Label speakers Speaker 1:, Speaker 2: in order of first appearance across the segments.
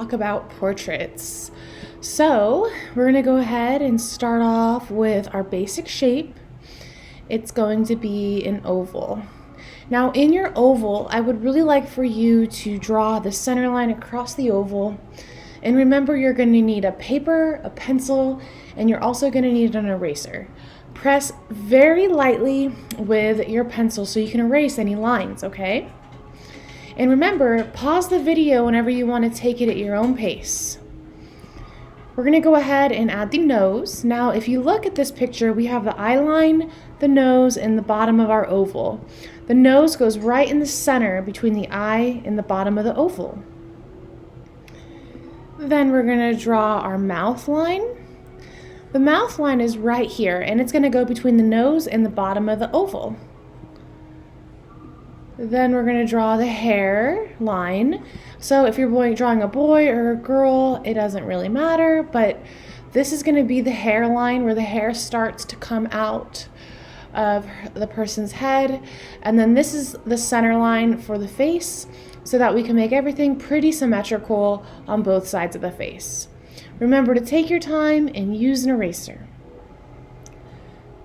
Speaker 1: Talk about portraits. So we're gonna go ahead and start off with our basic shape. It's going to be an oval. Now in your oval, I would really like for you to draw the center line across the oval. And remember, you're going to need a paper, a pencil, and you're also going to need an eraser. Press very lightly with your pencil so you can erase any lines, okay? And remember, pause the video whenever you want to take it at your own pace. We're going to go ahead and add the nose. Now, if you look at this picture, we have the eye line, the nose, and the bottom of our oval. The nose goes right in the center between the eye and the bottom of the oval. Then we're going to draw our mouth line. The mouth line is right here, and it's going to go between the nose and the bottom of the oval. Then we're going to draw the hair line. So if you're drawing a boy or a girl, it doesn't really matter, but this is going to be the hairline where the hair starts to come out of the person's head. And then this is the center line for the face, so that we can make everything pretty symmetrical on both sides of the face. Remember to take your time and use an eraser.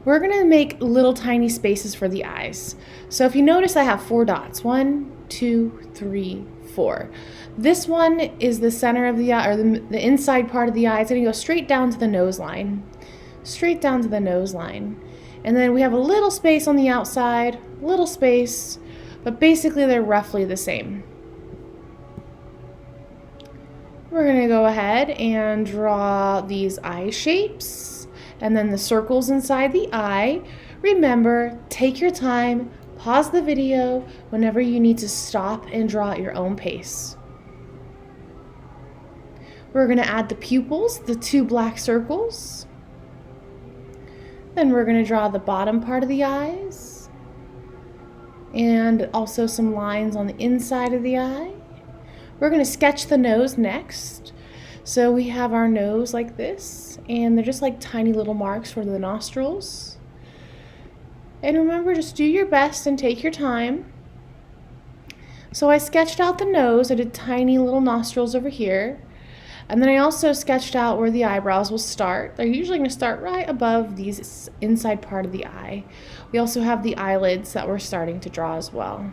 Speaker 1: We're going to make little tiny spaces for the eyes. So if you notice, I have 4 dots. 1, 2, 3, 4. This one is the center of the eye, or the inside part of the eye. It's going to go straight down to the nose line. Straight down to the nose line. And then we have a little space on the outside, little space, but basically they're roughly the same. We're going to go ahead and draw these eye shapes and then the circles inside the eye. Remember, take your time, pause the video whenever you need to stop and draw at your own pace. We're going to add the pupils, the 2 black circles. Then we're going to draw the bottom part of the eyes and also some lines on the inside of the eye. We're going to sketch the nose next. So we have our nose like this, and they're just like tiny little marks for the nostrils. And remember, just do your best and take your time. So I sketched out the nose. I did tiny little nostrils over here. And then I also sketched out where the eyebrows will start. They're usually going to start right above these inside part of the eye. We also have the eyelids that we're starting to draw as well.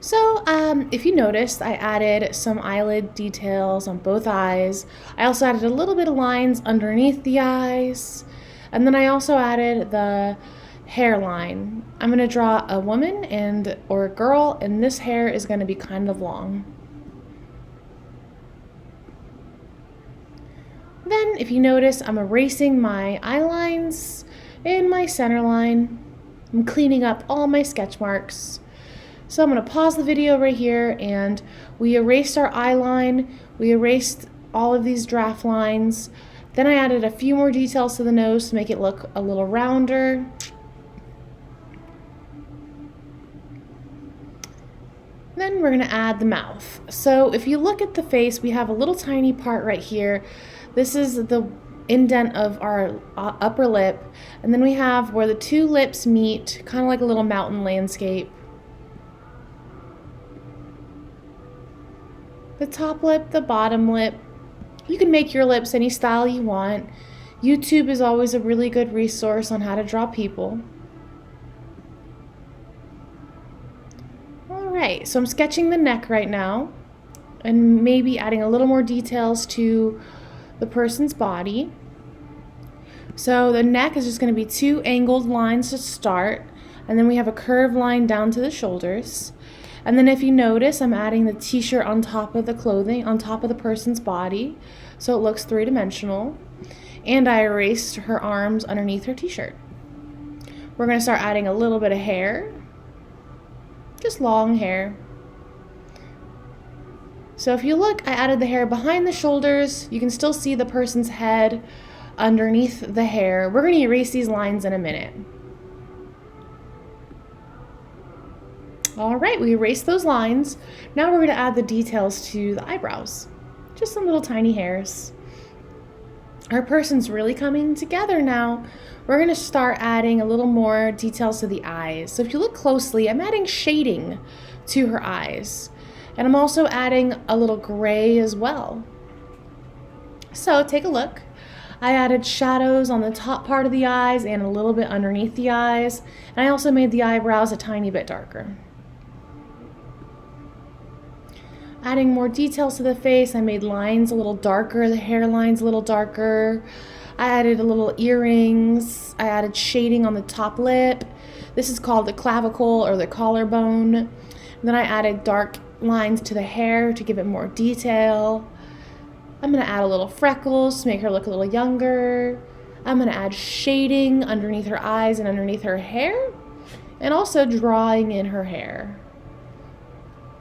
Speaker 1: So if you noticed, I added some eyelid details on both eyes. I also added a little bit of lines underneath the eyes. And then I also added the hairline. I'm going to draw a woman or a girl, and this hair is going to be kind of long. Then if you notice, I'm erasing my eye lines and my center line. I'm cleaning up all my sketch marks. So I'm going to pause the video right here, and we erased our eye line, we erased all of these draft lines, then I added a few more details to the nose to make it look a little rounder. Then we're going to add the mouth. So if you look at the face, we have a little tiny part right here. This is the indent of our upper lip, and then we have where the 2 lips meet, kind of like a little mountain landscape. The top lip, the bottom lip. You can make your lips any style you want. YouTube is always a really good resource on how to draw people. Alright, so I'm sketching the neck right now and maybe adding a little more details to the person's body. So the neck is just going to be 2 angled lines to start, and then we have a curved line down to the shoulders. And then if you notice, I'm adding the t-shirt on top of the clothing, on top of the person's body, so it looks 3-dimensional. And I erased her arms underneath her t-shirt. We're going to start adding a little bit of hair, just long hair. So if you look, I added the hair behind the shoulders. You can still see the person's head underneath the hair. We're going to erase these lines in a minute. All right, we erased those lines. Now we're going to add the details to the eyebrows. Just some little tiny hairs. Our person's really coming together now. we're going to start adding a little more details to the eyes. So if you look closely, I'm adding shading to her eyes. And I'm also adding a little gray as well. So take a look. I added shadows on the top part of the eyes and a little bit underneath the eyes. And I also made the eyebrows a tiny bit darker. Adding more details to the face, I made lines a little darker, the hairlines a little darker. I added a little earrings. I added shading on the top lip. This is called the clavicle or the collarbone. And then I added dark lines to the hair to give it more detail. I'm going to add a little freckles to make her look a little younger. I'm going to add shading underneath her eyes and underneath her hair, and also drawing in her hair.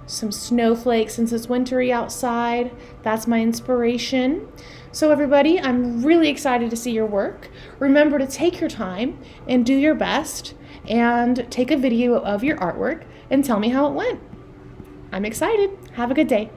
Speaker 1: Some snowflakes since it's wintry outside. That's my inspiration. So everybody, I'm really excited to see your work. Remember to take your time and do your best and take a video of your artwork and tell me how it went. I'm excited. Have a good day.